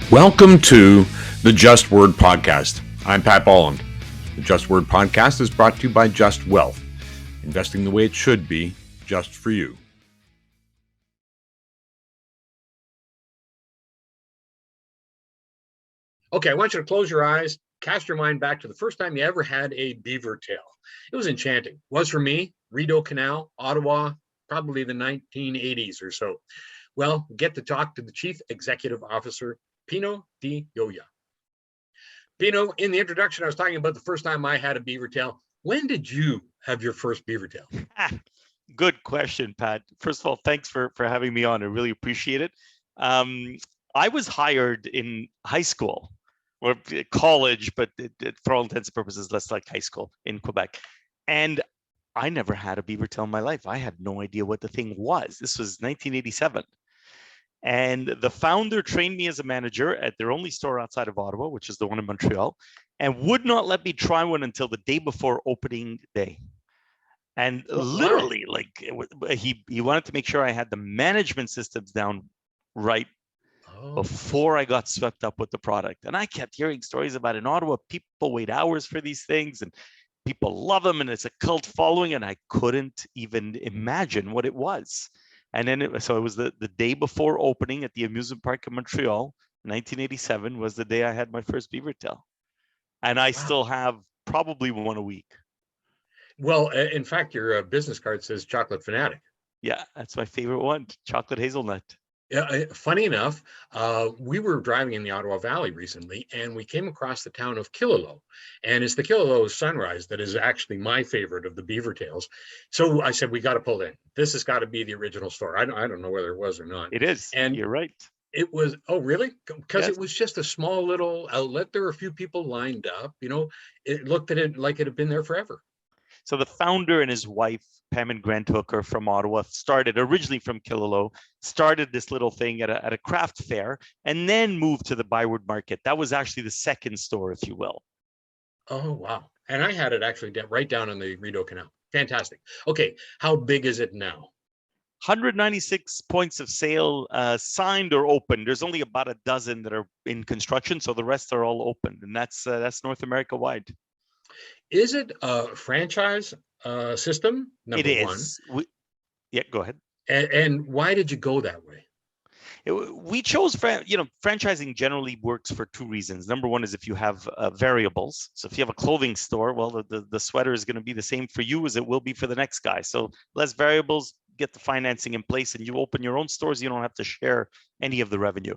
Welcome to the Just Word Podcast. I'm Pat Bolland. The Just Word Podcast is brought to you by Justwealth, investing the way it should be, just for you. Okay, I want you to close your eyes, cast your mind back to the first time you ever had a beaver tail. It was enchanting. It was for me, Rideau Canal, Ottawa, probably the 1980s or so. Well, get to talk to the Chief Executive Officer, Pino Di Ioia. Pino, in the introduction, I was talking about the first time I had a beaver tail. When did you have your first beaver tail? Good question, Pat. First of all, thanks for having me on. I really appreciate it. I was hired in high school or college, but for all intents and purposes, less like high school in Quebec. And I never had a beaver tail in my life. I had no idea what the thing was. This was 1987. And the founder trained me as a manager at their only store outside of Ottawa, which is the one in Montreal, and would not let me try one until the day before opening day. And literally, he wanted to make sure I had the management systems down right before I got swept up with the product. And I kept hearing stories about in Ottawa, people wait hours for these things and people love them and it's a cult following. And I couldn't even imagine what it was. And then it was the day before opening at the amusement park in Montreal, 1987 was the day I had my first beaver tail. And I still have probably one a week. Well, in fact, your business card says chocolate fanatic. Yeah, that's my favorite one, chocolate hazelnut. Yeah, funny enough, we were driving in the Ottawa Valley recently, and we came across the town of Killaloe. And it's the Killaloe sunrise that is actually my favorite of the Beavertails. So I said, we got to pull in. This has got to be the original store. I don't know whether it was or not. It is, and you're right. It was, oh, really? Because It was just a small little outlet. There were a few people lined up. You know, it looked at it like it had been there forever. So the founder and his wife, Pam and Grant Hooker from Ottawa, started originally from Killaloe, started this little thing at a craft fair, and then moved to the Byward Market. That was actually the second store, if you will. Oh, wow. And I had it actually right down on the Rideau Canal. Fantastic. Okay, how big is it now? 196 points of sale signed or open. There's only about a dozen that are in construction, so the rest are all open, and that's North America wide. Is it a franchise system? Number it is. One. Yeah, go ahead. And why did you go that way? We chose, franchising generally works for two reasons. Number one is if you have variables. So if you have a clothing store, well, the sweater is going to be the same for you as it will be for the next guy. So less variables, get the financing in place, and you open your own stores. You don't have to share any of the revenue.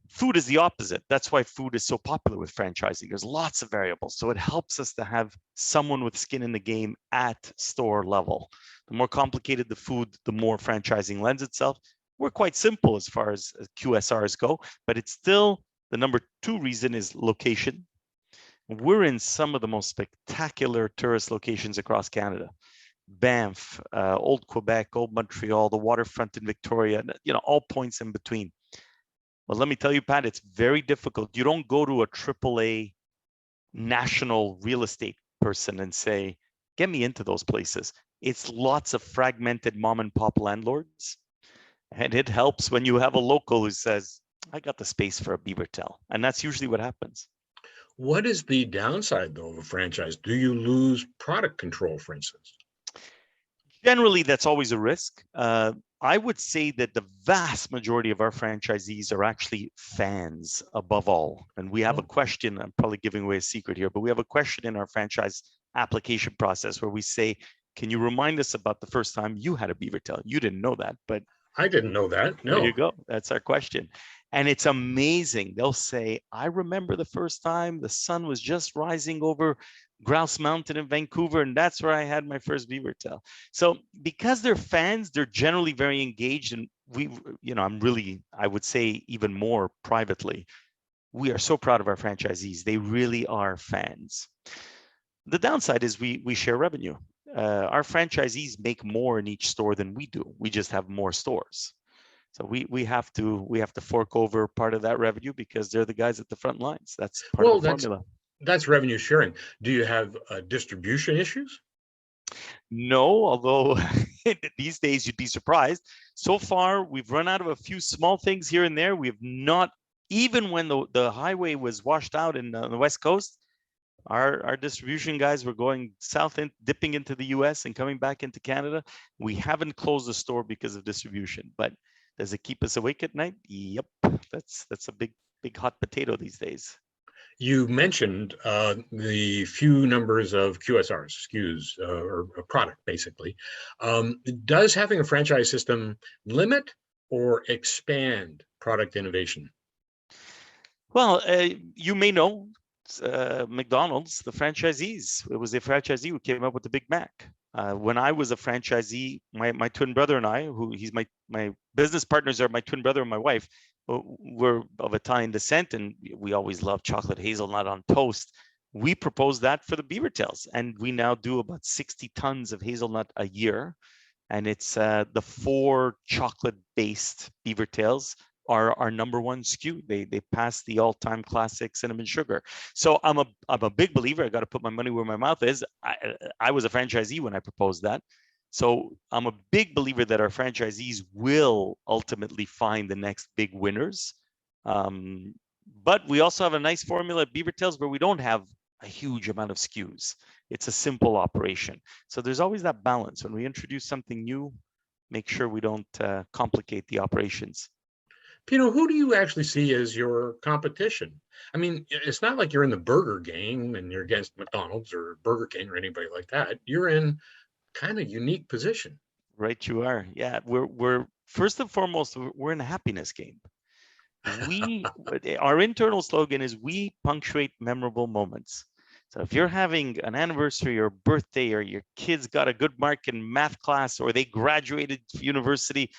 Food is the opposite. That's why food is so popular with franchising. There's lots of variables. So it helps us to have someone with skin in the game at store level. The more complicated the food, the more franchising lends itself. We're quite simple as far as QSRs go, but it's still the number two reason is location. We're in some of the most spectacular tourist locations across Canada. Banff, Old Quebec, Old Montreal, the waterfront in Victoria, all points in between. Well, let me tell you, Pat, it's very difficult. You don't go to a AAA national real estate person and say, get me into those places. It's lots of fragmented mom and pop landlords. And it helps when you have a local who says, I got the space for a beaver tail. And that's usually what happens. What is the downside, though, of a franchise? Do you lose product control, for instance? Generally, that's always a risk. I would say that the vast majority of our franchisees are actually fans above all. And we have a question, I'm probably giving away a secret here, but we have a question in our franchise application process where we say, can you remind us about the first time you had a beaver tail? You didn't know that, but I didn't know that. No. There you go. That's our question. And it's amazing. They'll say, I remember the first time the sun was just rising over Grouse Mountain in Vancouver, and that's where I had my first beaver tail. So because they're fans, they're generally very engaged. And I would say even more privately, we are so proud of our franchisees. They really are fans. The downside is we share revenue. Our franchisees make more in each store than we do. We just have more stores. So we have to fork over part of that revenue because they're the guys at the front lines. That's part of the formula. That's revenue sharing. Do you have distribution issues? No, although these days you'd be surprised. So far, we've run out of a few small things here and there. We have not Even when the highway was washed out on the West Coast, our distribution guys were going south and dipping into the US and coming back into Canada. We haven't closed the store because of distribution, but does it keep us awake at night? Yep, that's a big hot potato these days. You mentioned the few numbers of QSRs, SKUs, or a product, basically. Does having a franchise system limit or expand product innovation? Well, you may know McDonald's, the franchisees. It was the franchisee who came up with the Big Mac. When I was a franchisee, my twin brother and I, who he's my business partners are my twin brother and my wife, were of Italian descent, and we always loved chocolate hazelnut on toast. We proposed that for the Beavertails, and we now do about 60 tons of hazelnut a year. And it's the 4 chocolate-based Beavertails are our number 1 SKU. They pass the all-time classic cinnamon sugar. So I'm a big believer. I got to put my money where my mouth is. I was a franchisee when I proposed that. So I'm a big believer that our franchisees will ultimately find the next big winners. But we also have a nice formula at Beavertails where we don't have a huge amount of SKUs. It's a simple operation. So there's always that balance. When we introduce something new, make sure we don't complicate the operations. Pino, who do you actually see as your competition? I mean, it's not like you're in the burger game and you're against McDonald's or Burger King or anybody like that. You're in kind of unique position. Right, you are. Yeah, we're first and foremost, we're in a happiness game. Our internal slogan is we punctuate memorable moments. So if you're having an anniversary or birthday, or your kids got a good mark in math class, or they graduated university,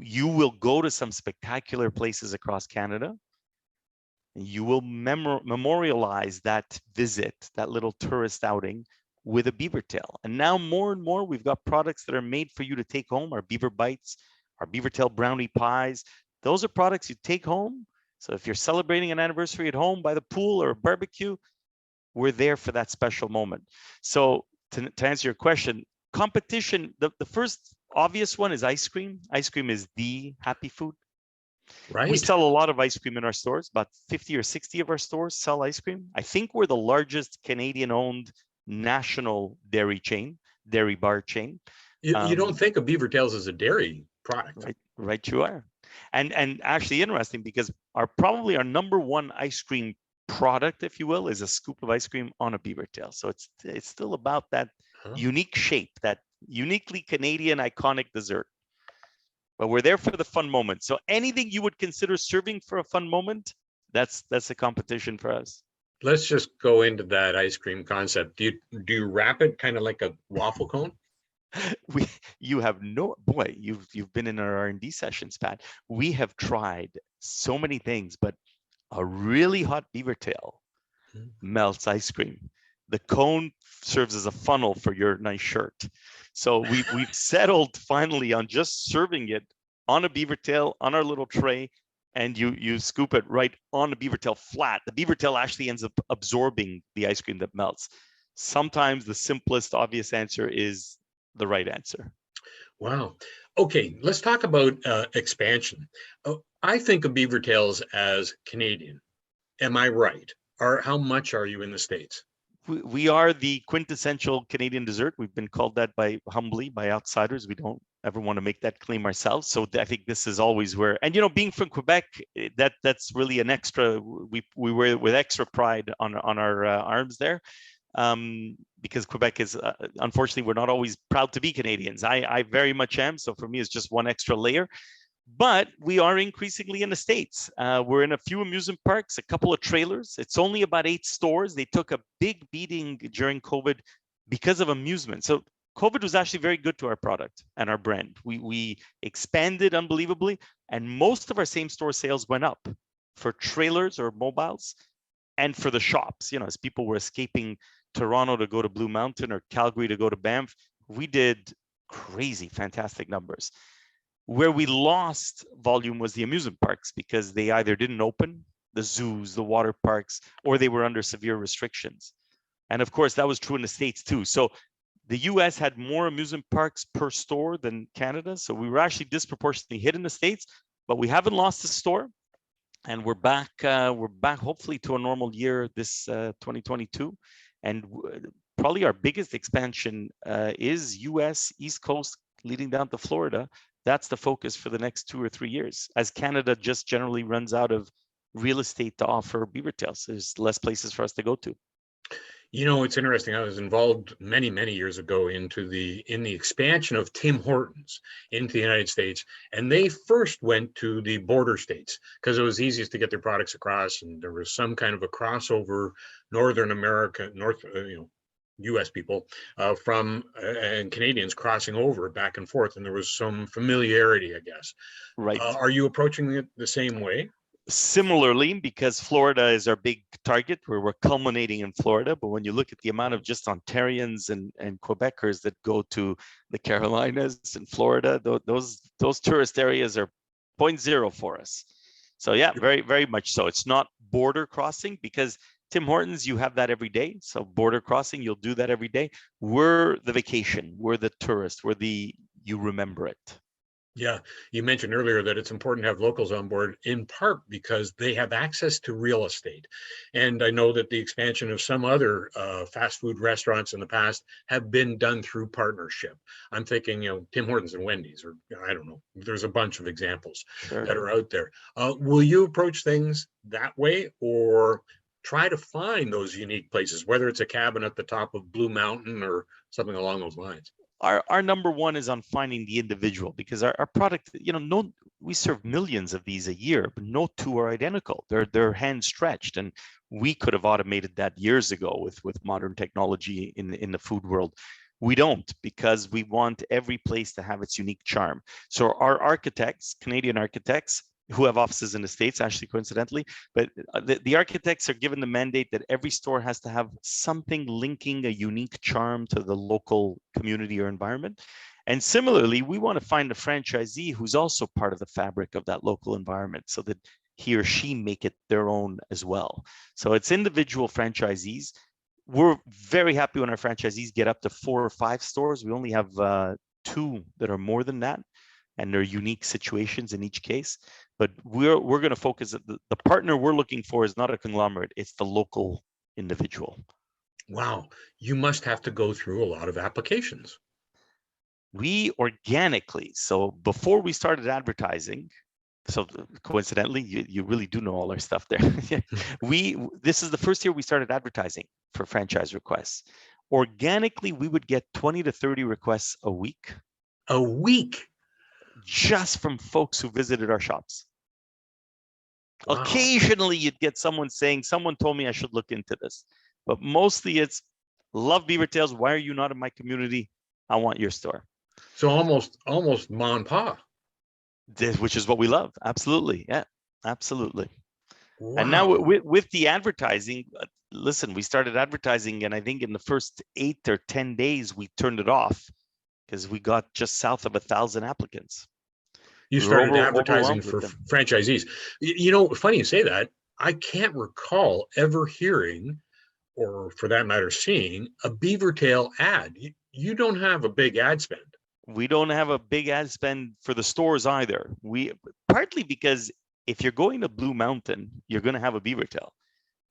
you will go to some spectacular places across Canada. You will memorialize that visit, that little tourist outing, with a beaver tail. And now more and more, we've got products that are made for you to take home, our beaver bites, our Beavertail brownie pies. Those are products you take home. So if you're celebrating an anniversary at home by the pool or a barbecue, we're there for that special moment. So to answer your question, competition, the first obvious one is ice cream. Ice cream is the happy food. Right. We sell a lot of ice cream in our stores. About 50 or 60 of our stores sell ice cream. I think we're the largest Canadian-owned national dairy bar chain. You don't think of Beavertails as a dairy product. Right, you are. And actually interesting, because probably our number 1 ice cream product, if you will, is a scoop of ice cream on a beaver tail. So it's still about that unique shape, that uniquely Canadian iconic dessert. But we're there for the fun moment. So anything you would consider serving for a fun moment, that's a competition for us. Let's just go into that ice cream concept. Do you wrap it kind of like a waffle cone? You have you've been in our R&D sessions, Pat. We have tried so many things, but a really hot beaver tail melts ice cream. The cone serves as a funnel for your nice shirt. So we've settled finally on just serving it on a beaver tail on our little tray, and you scoop it right on the beaver tail flat. The beaver tail actually ends up absorbing the ice cream that melts. Sometimes the simplest, obvious answer is the right answer. Wow. Okay, let's talk about expansion. I think of Beavertails as Canadian. Am I right? Or how much are you in the States? We are the quintessential Canadian dessert. We've been called that humbly by outsiders. We don't ever want to make that claim ourselves. So I think this is always where, and being from Quebec, that's really an extra. We wear with extra pride on our arms there, because Quebec is unfortunately, we're not always proud to be Canadians. I very much am. So for me, it's just one extra layer. But we are increasingly in the States. We're in a few amusement parks, a couple of trailers. It's only about 8 stores. They took a big beating during COVID because of amusement. So COVID was actually very good to our product and our brand. We expanded unbelievably, and most of our same store sales went up for trailers or mobiles and for the shops. As people were escaping Toronto to go to Blue Mountain or Calgary to go to Banff, we did crazy, fantastic numbers. Where we lost volume was the amusement parks, because they either didn't open, the zoos, the water parks, or they were under severe restrictions. And of course, that was true in the States too. So the US had more amusement parks per store than Canada. So we were actually disproportionately hit in the States, but we haven't lost the store. and we're back. We're back, hopefully, to a normal year this 2022, and probably our biggest expansion is U.S. East Coast, leading down to Florida. That's the focus for the next 2 or 3 years, as Canada just generally runs out of real estate to offer beaver tails. There's less places for us to go to. You know, it's interesting. I was involved many, many years ago in the expansion of Tim Hortons into the United States, and they first went to the border states because it was easiest to get their products across, and there was some kind of a crossover Northern America, U.S. people from and Canadians crossing over back and forth, and there was some familiarity, I guess. Right. Are you approaching it the same way? Similarly, because Florida is our big target, where we're culminating in Florida. But when you look at the amount of just Ontarians and Quebecers that go to the Carolinas and Florida, those tourist areas are 0.0 for us. So yeah, very, very much so. It's not border crossing, because Tim Hortons, you have that every day. So border crossing, you'll do that every day. We're the vacation, we're the tourist, you remember it. Yeah, you mentioned earlier that it's important to have locals on board, in part because they have access to real estate. And I know that the expansion of some other fast food restaurants in the past have been done through partnership. I'm thinking, Tim Hortons and Wendy's, or I don't know, there's a bunch of examples that are out there. Will you approach things that way, or try to find those unique places, whether it's a cabin at the top of Blue Mountain or something along those lines? Our number one is on finding the individual, because our product, we serve millions of these a year, but no two are identical. They're hand stretched, and we could have automated that years ago with modern technology in the food world. We don't, because we want every place to have its unique charm. So our architects, Canadian architects, who have offices in the States, actually, coincidentally, but the architects are given the mandate that every store has to have something linking a unique charm to the local community or environment. And similarly, we want to find a franchisee who's also part of the fabric of that local environment, so that he or she make it their own as well. So it's individual franchisees. We're very happy when our franchisees get up to 4 or 5 stores. We only have 2 that are more than that, and there are unique situations in each case. But we're going to focus. The partner we're looking for is not a conglomerate; it's the local individual. Wow, you must have to go through a lot of applications. We organically, so before we started advertising, so coincidentally, you really do know all our stuff there. This is the first year we started advertising for franchise requests. Organically, we would get 20 to 30 requests a week. A week? Just from folks who visited our shops. Wow. Occasionally, you'd get someone saying, someone told me I should look into this. But mostly it's, love Beaver Tails. Why are you not in my community? I want your store. So almost ma and pa. Which is what we love. Absolutely. Yeah, absolutely. Wow. And now with the advertising, listen, we started advertising, and I think in the first 8 or 10 days, we turned it off, because we got just south of 1,000 applicants. You started advertising for franchisees. Funny you say that. I can't recall ever hearing, or for that matter, seeing a Beavertail ad. You don't have a big ad spend. We don't have a big ad spend for the stores either. Partly because if you're going to Blue Mountain, you're going to have a Beavertail.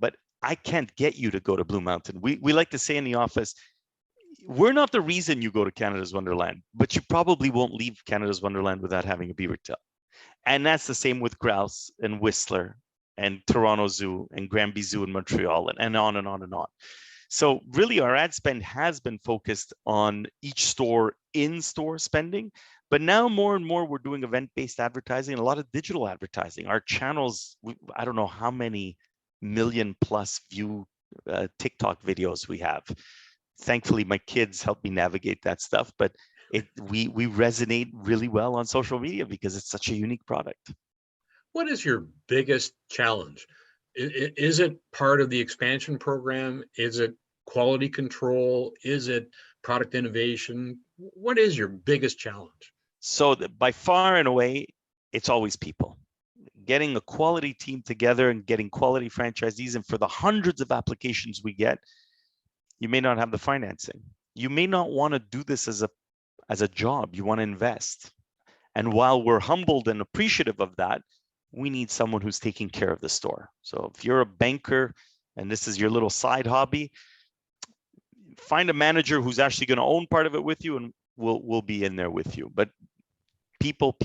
But I can't get you to go to Blue Mountain. We like to say in the office, we're not the reason you go to Canada's Wonderland, but you probably won't leave Canada's Wonderland without having a Beavertail. And that's the same with Grouse and Whistler and Toronto Zoo and Granby Zoo in Montreal, and on and on and on. So really, our ad spend has been focused on each store in-store spending, but now more and more we're doing event-based advertising and a lot of digital advertising. Our channels, I don't know how many million plus view TikTok videos we have. Thankfully, my kids help me navigate that stuff, but we resonate really well on social media because it's such a unique product. What is your biggest challenge? Is it part of the expansion program? Is it quality control? Is it product innovation? What is your biggest challenge? So by far and away, it's always people. Getting a quality team together and getting quality franchisees. And for the hundreds of applications we get, you may not have the financing. You may not want to do this as a job. You want to invest. And while we're humbled and appreciative of that, we need someone who's taking care of the store. So if you're a banker and this is your little side hobby, find a manager who's actually going to own part of it with you, and we'll be in there with you. But people.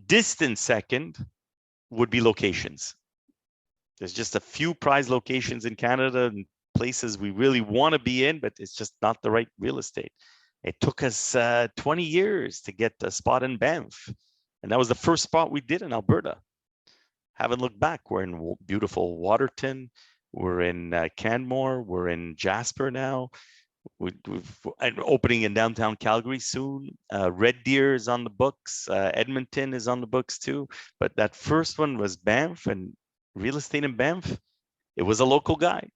Distant second would be locations. There's just a few prize locations in Canada and places we really want to be in, but it's just not the right real estate. It took us 20 years to get a spot in Banff. And that was the first spot we did in Alberta. Haven't looked back. We're in beautiful Waterton. We're in Canmore. We're in Jasper now. We've opening in downtown Calgary soon. Red Deer is on the books. Edmonton is on the books too. But that first one was Banff, and real estate in Banff, it was a local guy.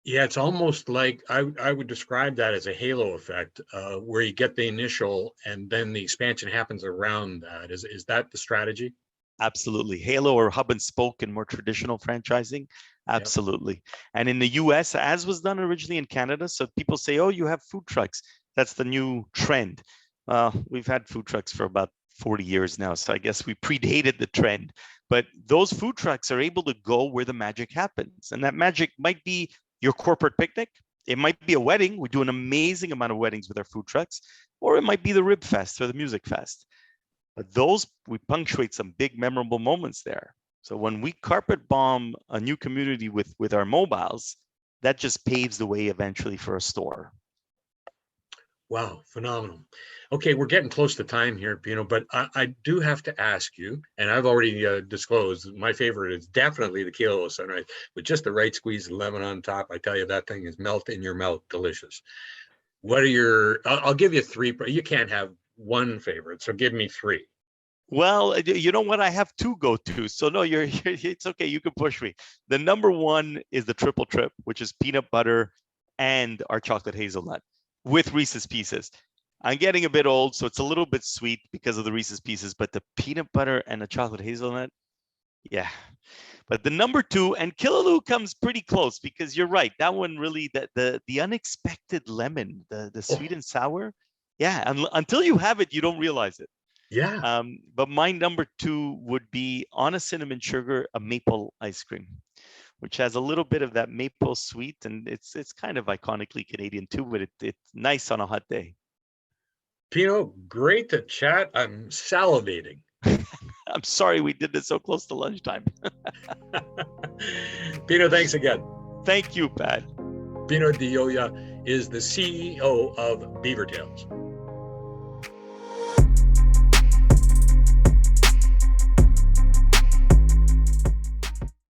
Yeah, it's almost like I would describe that as a halo effect, where you get the initial and then the expansion happens around that. Is that the strategy? Absolutely. Halo or hub and spoke in more traditional franchising. Absolutely. Yep. And in the US, as was done originally in Canada, so people say, oh, you have food trucks. That's the new trend. We've had food trucks for about 40 years now, so I guess we predated the trend. But those food trucks are able to go where the magic happens. And that magic might be your corporate picnic. It might be a wedding. We do an amazing amount of weddings with our food trucks. Or it might be the Rib Fest or the Music Fest. But those, we punctuate some big memorable moments there. So when we carpet bomb a new community with our mobiles, that just paves the way eventually for a store. Wow, phenomenal. Okay, we're getting close to time here, Pino, but I do have to ask you, and I've already disclosed, my favorite is definitely the Kilo Sunrise, with just the right squeeze of lemon on top. I tell you, that thing is melt in your mouth, delicious. What are your, I'll give you three, but you can't have one favorite, so give me three. Well, you know what? I have two go-tos. So no, it's okay. You can push me. The number one is the triple trip, which is peanut butter and our chocolate hazelnut with Reese's Pieces. I'm getting a bit old, so it's a little bit sweet because of the Reese's Pieces, but the peanut butter and the chocolate hazelnut, yeah. But the number two, and Killaloo comes pretty close because you're right. That one really, the unexpected lemon, the sweet and sour, yeah. Until you have it, you don't realize it. Yeah. But my number two would be on a cinnamon sugar, a maple ice cream, which has a little bit of that maple sweet, and it's kind of iconically Canadian too, but it's nice on a hot day. Pino, great to chat. I'm salivating. I'm sorry we did this so close to lunchtime. Pino, thanks again. Thank you, Pat. Pino Di Ioia is the CEO of Beavertails.